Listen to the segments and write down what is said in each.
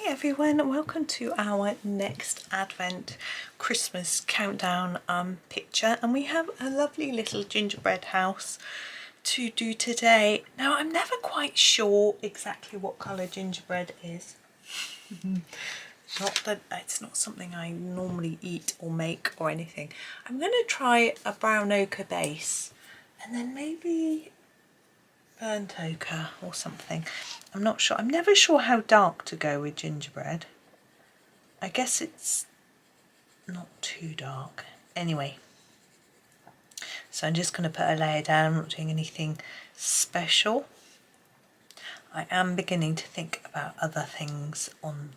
Hi everyone, welcome to our next Advent Christmas countdown picture, and we have a lovely little gingerbread house to do today. Now I'm never quite sure exactly what colour gingerbread is. Not that it's not something I normally eat or make or anything. I'm going to try a brown ochre base and then maybe burnt ochre or something. I'm not sure. I'm never sure how dark to go with gingerbread. I guess it's not too dark. Anyway, so I'm just going to put a layer down. I'm not doing anything special. I am beginning to think about other things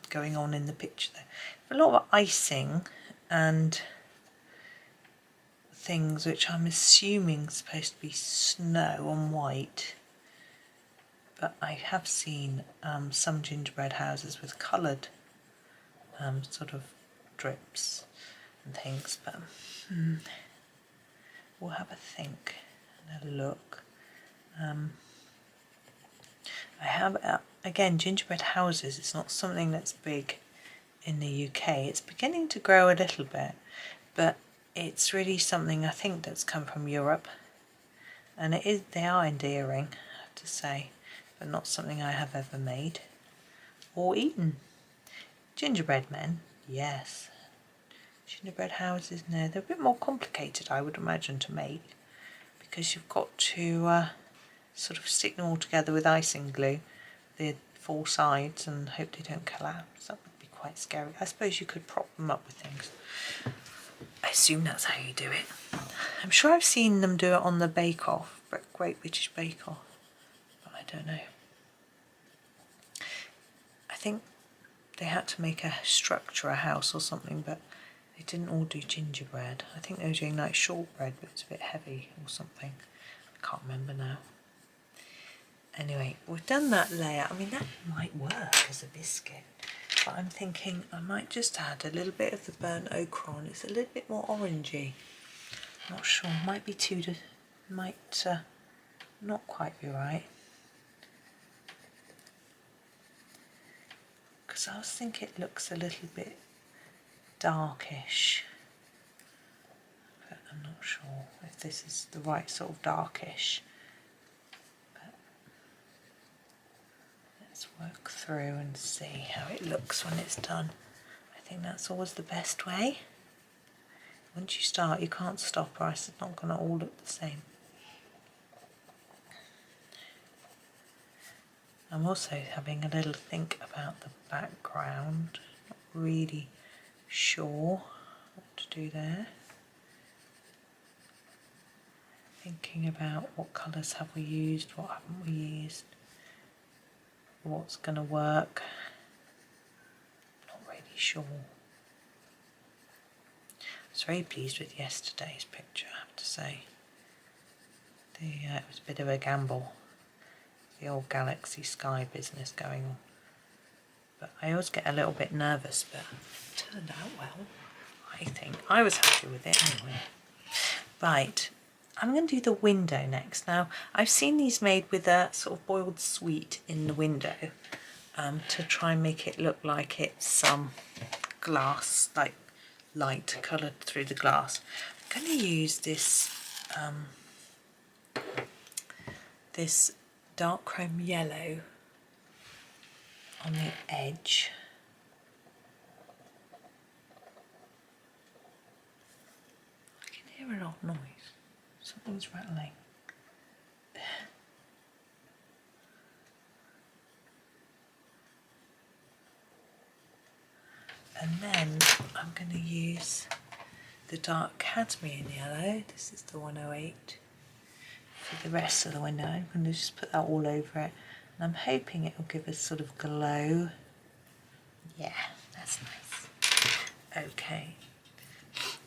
going on in the picture though. A lot of icing and things which I'm assuming is supposed to be snow and white. But I have seen some gingerbread houses with coloured sort of drips and things, but we'll have a think and a look. I have, again, gingerbread houses, it's not something that's big in the UK. It's beginning to grow a little bit, but it's really something I think that's come from Europe, and they are endearing, I have to say. But not something I have ever made or eaten. Gingerbread men, yes. Gingerbread houses, no. They're a bit more complicated, I would imagine, to make, because you've got to sort of stick them all together with icing glue, the four sides, and hope they don't collapse. That would be quite scary. I suppose you could prop them up with things. I assume that's how you do it. I'm sure I've seen them do it on the Bake Off, Great British Bake Off. I don't know. I think they had to make a structure, a house or something, but they didn't all do gingerbread. I think they were doing like shortbread, but it's a bit heavy or something. I can't remember now. Anyway, we've done that layer. I mean, that might work as a biscuit, but I'm thinking I might just add a little bit of the burnt ochre on. It's a little bit more orangey. Not sure. Might be might not quite be right. Because I was thinking it looks a little bit darkish, but I'm not sure if this is the right sort of darkish. But let's work through and see how it looks when it's done. I think that's always the best way. Once you start, you can't stop, or it's not going to all look the same. I'm also having a little think about the background. Not really sure what to do there. Thinking about what colours have we used, what haven't we used, what's going to work. Not really sure. I was very pleased with yesterday's picture, I have to say. It was a bit of a gamble. The old galaxy sky business going on, but I always get a little bit nervous, but it turned out well. I think I was happy with it anyway. Right, I'm going to do the window next. Now I've seen these made with a sort of boiled sweet in the window to try and make it look like it's some glass, like light coloured through the glass. I'm going to use this this dark chrome yellow on the edge. I can hear an odd noise. Something's rattling. And then I'm going to use the dark cadmium yellow. This is the 108. For the rest of the window, I'm going to just put that all over it, and I'm hoping it will give us sort of glow. Yeah, that's nice. Okay,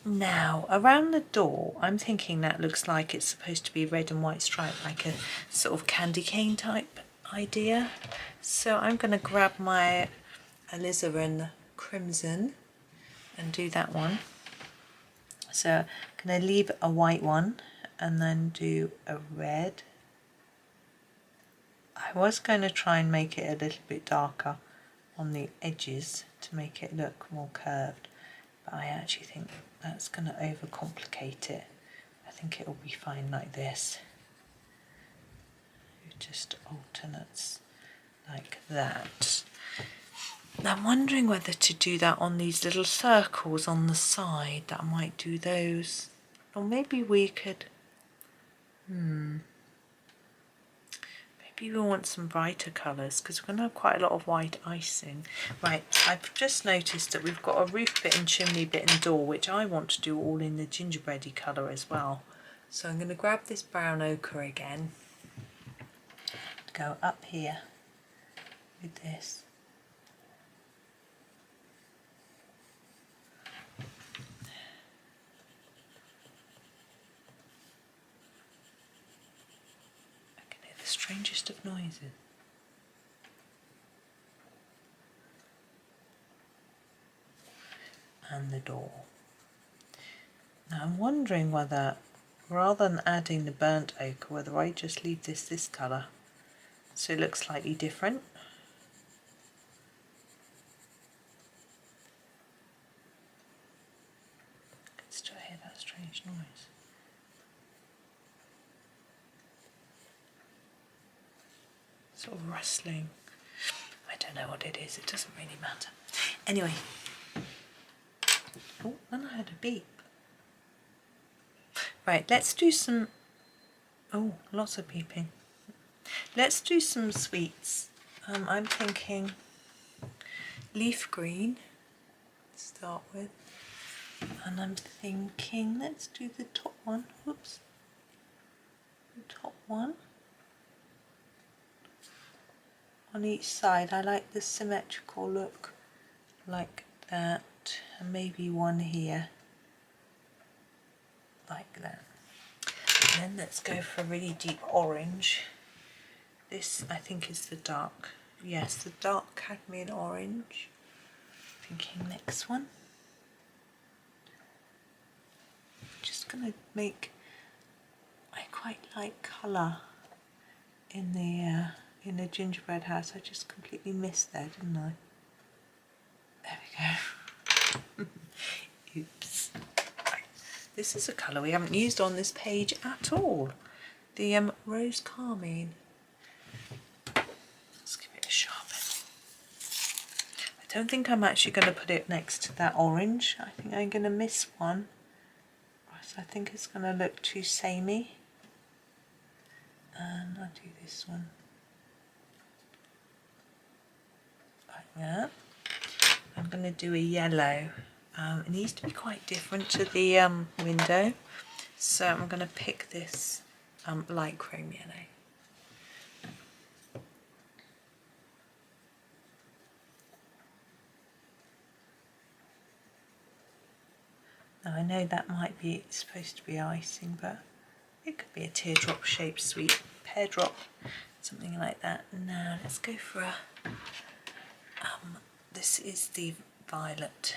now around the door, I'm thinking that looks like it's supposed to be red and white striped, like a sort of candy cane type idea. So I'm going to grab my alizarin crimson and do that one. So I'm going to leave a white one and then do a red. I was going to try and make it a little bit darker on the edges to make it look more curved, but I actually think that's going to overcomplicate it. I think it will be fine like this, just alternates like that. I'm wondering whether to do that on these little circles on the side, that I might do those, or maybe we could, maybe we want some brighter colours because we're going to have quite a lot of white icing. Right, I've just noticed that we've got a roof bit and chimney bit and door, which I want to do all in the gingerbready colour as well. So I'm going to grab this brown ochre again, go up here with this. Strangest of noises. And the door. Now I'm wondering whether, rather than adding the burnt ochre, whether I just leave this colour so it looks slightly different. I can still hear that strange noise. Sort of rustling. I don't know what it is, it doesn't really matter. Anyway. Oh, then I heard a beep. Right, let's do some, oh, lots of beeping. Let's do some sweets. I'm thinking leaf green to start with. And I'm thinking, let's do the top one. Whoops. The top one. On each side. I like the symmetrical look like that, and maybe one here like that. And then let's go for a really deep orange. This I think is the dark, yes, the dark cadmium orange. Thinking next one. Just gonna make, I quite like colour in the gingerbread house. I just completely missed there, didn't I? There we go. Oops. Right. This is a colour we haven't used on this page at all. The rose carmine. Let's give it a sharpen. I don't think I'm actually going to put it next to that orange. I think I'm going to miss one. I think it's going to look too samey. And I'll do this one. Like that. I'm going to do a yellow. It needs to be quite different to the window. So I'm going to pick this light chrome yellow. Now I know that might be supposed to be icing, but it could be a teardrop shaped sweet pear drop, something like that. Now let's go for a, this is the violet.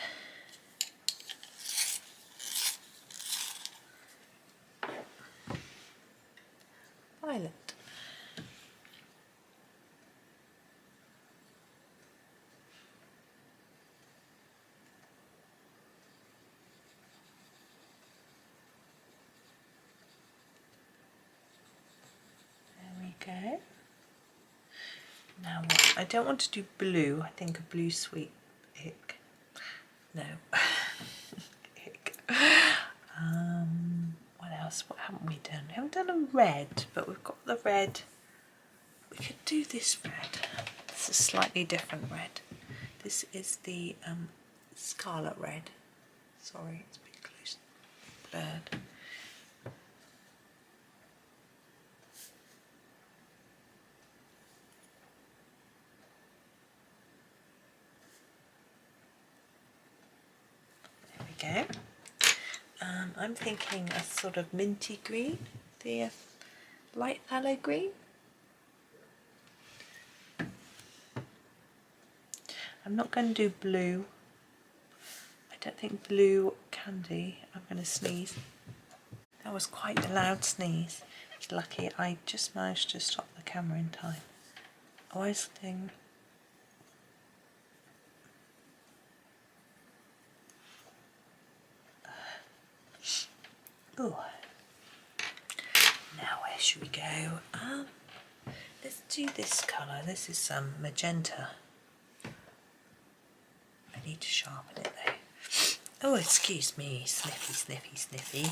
Violet. Go. Now what? I don't want to do blue. I think a blue sweet ick. No. Ick. What else? What haven't we done? We haven't done a red, but we've got the red. We could do this red. It's a slightly different red. This is the scarlet red. Sorry, it's a bit close. Blurred. Go. I'm thinking a sort of minty green, the light phthalo green. I'm not going to do blue. I don't think blue candy. I'm going to sneeze. That was quite a loud sneeze. It's lucky I just managed to stop the camera in time. I was thinking, Oh, now where should we go? Let's do this colour. This is some magenta. I need to sharpen it though. Oh, excuse me, sniffy, sniffy, sniffy.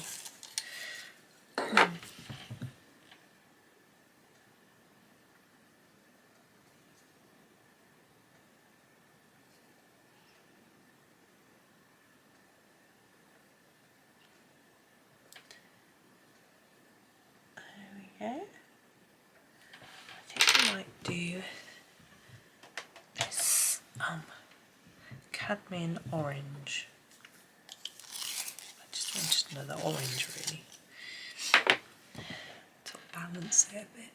There we go. I think we might do this cadmium orange. I just wanted another orange really to balance it a bit.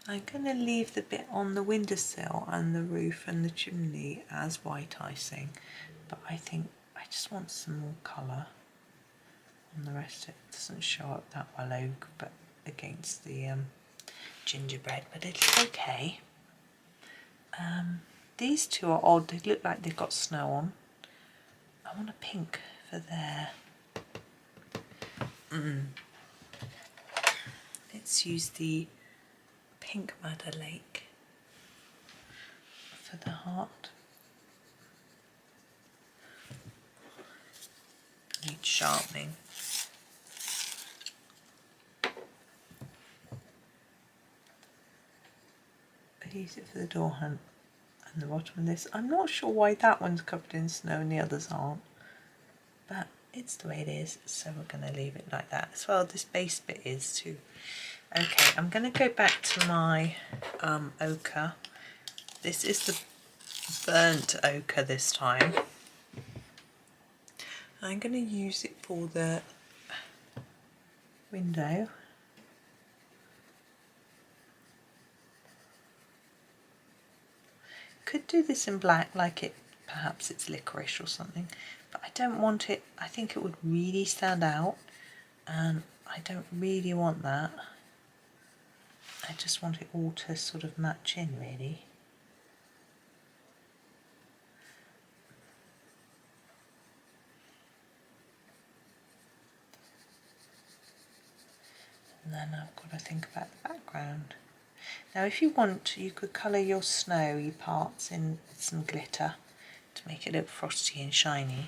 I'm going to leave the bit on the windowsill and the roof and the chimney as white icing, but I think I just want some more colour on the rest. It doesn't show up that well but against the gingerbread, but it's okay. These two are odd. They look like they've got snow on. I want a pink for there. Let's use the pink Madder Lake for the heart. Needs sharpening. I use it for the door hunt and the bottom of this. I'm not sure why that one's covered in snow and the others aren't, but it's the way it is, so we're going to leave it like that. As well, this base bit is too. Okay, I'm going to go back to my ochre. This is the burnt ochre this time. I'm going to use it for the window. Could do this in black, like it, perhaps it's licorice or something, but I don't want it. I think it would really stand out, and I don't really want that. I just want it all to sort of match in, really. And then I've got to think about the background. Now if you want, you could colour your snowy parts in some glitter to make it look frosty and shiny.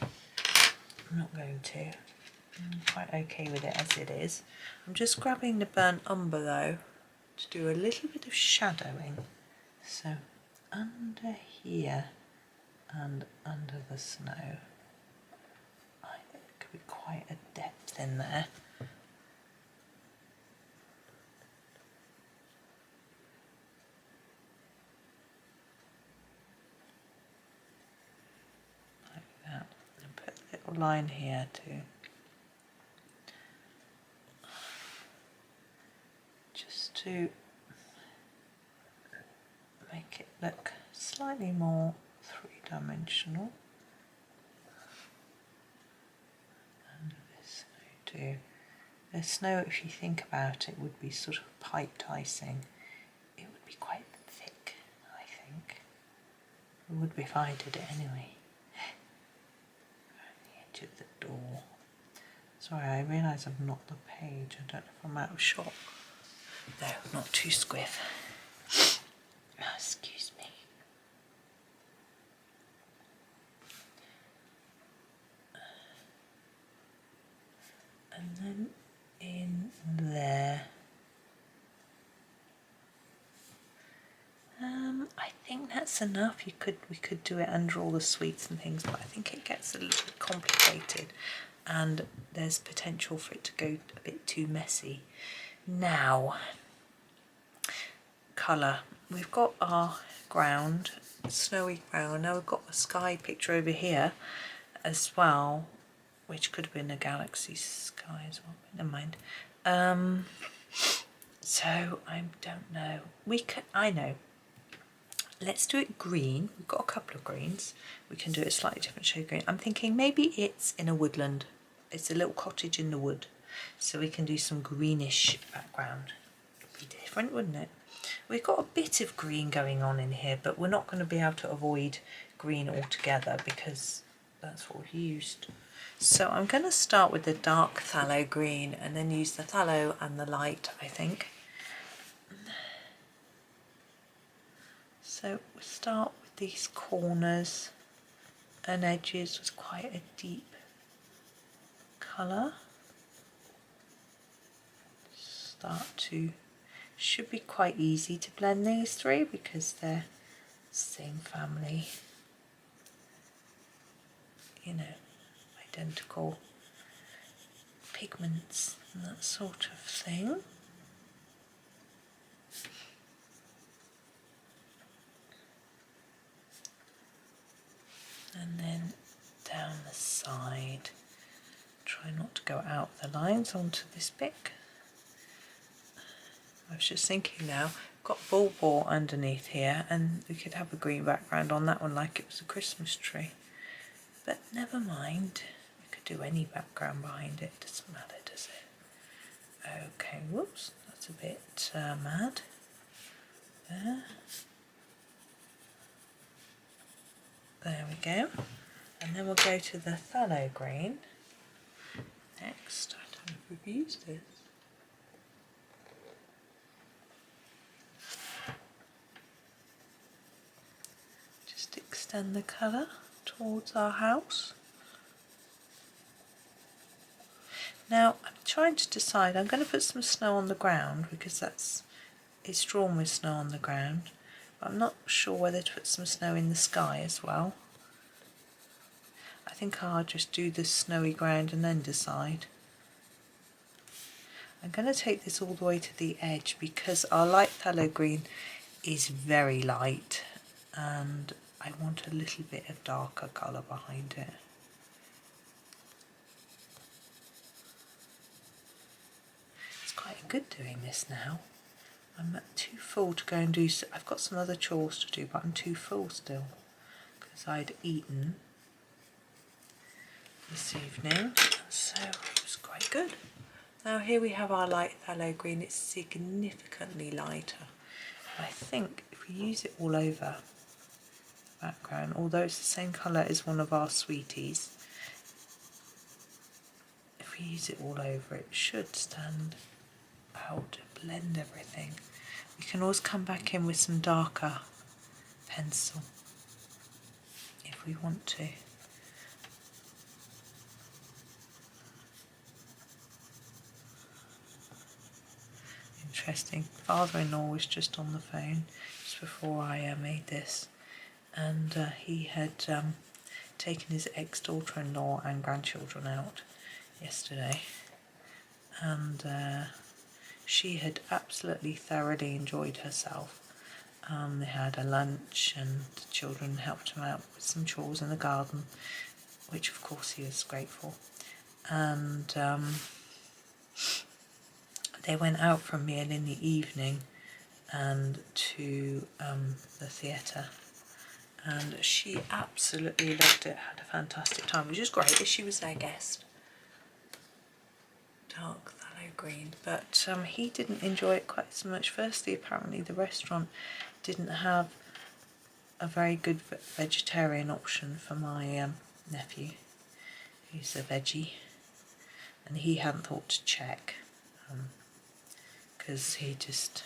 I'm not going to. I'm quite okay with it as it is. I'm just grabbing the burnt umber though to do a little bit of shadowing. So under here and under the snow, I think there could be quite a depth in there. Line here too, just to make it look slightly more three-dimensional. And this snow too. The snow, if you think about it, would be sort of piped icing. It would be quite thick, I think. It would be if I did it anyway. To the door. Sorry, I realise I've knocked the page. I don't know if I'm out of shot. No, not too squiff. Oh, excuse me. And then in there. I think that's enough. We could do it under all the sweets and things, but I think it gets a little bit complicated and there's potential for it to go a bit too messy. Now, colour. We've got our ground, snowy ground. Now we've got a sky picture over here as well, which could have been a galaxy sky as well. Never mind. So I don't know. I know. Let's do it green. We've got a couple of greens. We can do it a slightly different shade of green. I'm thinking maybe it's in a woodland. It's a little cottage in the wood. So we can do some greenish background. be different, wouldn't it? We've got a bit of green going on in here, but we're not going to be able to avoid green altogether because that's what we've used. So I'm going to start with the dark phthalo green and then use the phthalo and the light, I think. So we'll start with these corners and edges with quite a deep colour. Should be quite easy to blend these three because they're the same family, you know, identical pigments and that sort of thing. And then down the side, try not to go out the lines onto this bit. I was just thinking now, got ball ball underneath here and we could have a green background on that one like it was a Christmas tree. But never mind, we could do any background behind it, doesn't matter, does it? Okay, whoops, that's a bit mad. There we go. And then we'll go to the phthalo green next. I don't know if we've used this. Just extend the colour towards our house. Now I'm trying to decide, I'm going to put some snow on the ground because it's drawn with snow on the ground. But I'm not sure whether to put some snow in the sky as well. I think I'll just do the snowy ground and then decide. I'm going to take this all the way to the edge because our light phthalo green is very light and I want a little bit of darker colour behind it. It's quite good doing this now. I'm too full to go and do, I've got some other chores to do, but I'm too full still because I'd eaten this evening, so it was quite good. Now here we have our light phthalo green, it's significantly lighter. I think if we use it all over the background, although it's the same colour as one of our sweeties, if we use it all over it should stand out to blend everything. We can always come back in with some darker pencil if we want to. Interesting. Father-in-law was just on the phone just before I made this, and he had taken his ex-daughter-in-law and grandchildren out yesterday, and she had absolutely thoroughly enjoyed herself. They had a lunch and the children helped him out with some chores in the garden, which of course he was grateful, and they went out for a meal in the evening and to the theatre, and she absolutely loved it, had a fantastic time, which is great as she was their guest. Dark phthalo green, but he didn't enjoy it quite so much. Firstly, apparently the restaurant didn't have a very good vegetarian option for my nephew, who's a veggie, and he hadn't thought to check because he just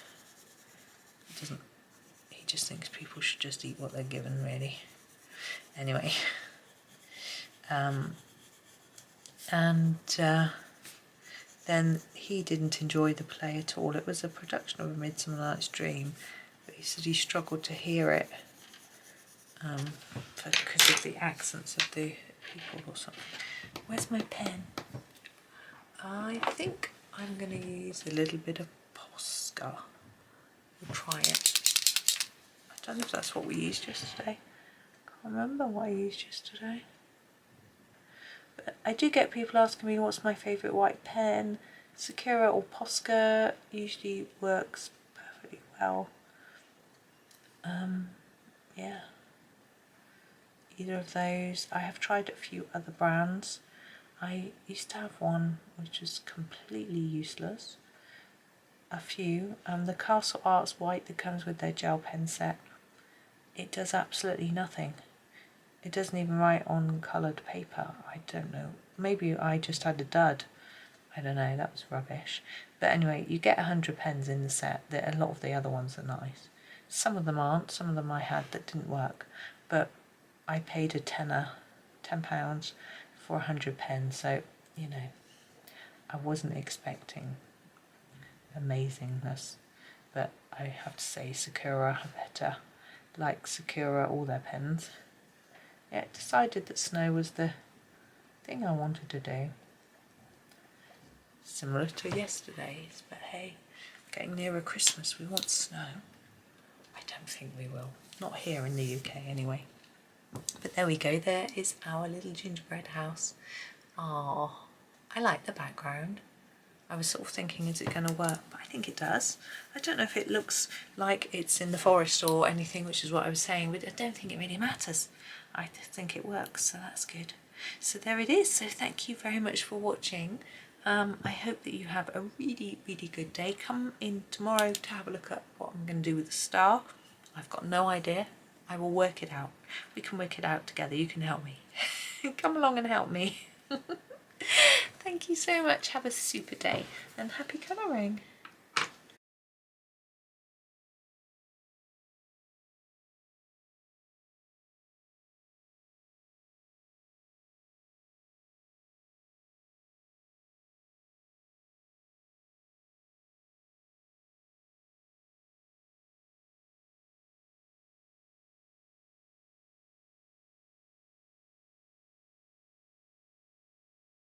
thinks people should just eat what they're given, really. Anyway, then he didn't enjoy the play at all. It was a production of A Midsummer Night's Dream, but he said he struggled to hear it because of the accents of the people or something. Where's my pen? I think I'm going to use a little bit of Posca. We'll try it. I don't know if that's what we used yesterday. Can't remember what I used yesterday. But I do get people asking me what's my favourite white pen. Sakura or Posca usually works perfectly well. Yeah. Either of those. I have tried a few other brands. I used to have one which was completely useless, a few. The Castle Arts White that comes with their gel pen set, it does absolutely nothing. It doesn't even write on coloured paper. I don't know. Maybe I just had a dud. I don't know, that was rubbish. But anyway, you get 100 pens in the set. A lot of the other ones are nice. Some of them aren't. Some of them I had that didn't work. But I paid a tenner, £10 for 100 pens. So, you know, I wasn't expecting amazingness. But I have to say Sakura are better. Like Sakura, all their pens. Yeah, decided that snow was the thing I wanted to do. Similar to yesterday's, but hey, getting nearer Christmas, we want snow. I don't think we will. Not here in the UK anyway. But there we go, there is our little gingerbread house. Ah, I like the background. I was sort of thinking, is it going to work? But I think it does. I don't know if it looks like it's in the forest or anything, which is what I was saying, but I don't think it really matters. I think it works, so that's good. So there it is. So thank you very much for watching. I hope that you have a really, really good day. Come in tomorrow to have a look at what I'm going to do with the star. I've got no idea. I will work it out. We can work it out together. You can help me. Come along and help me. Thank you so much. Have a super day and happy colouring.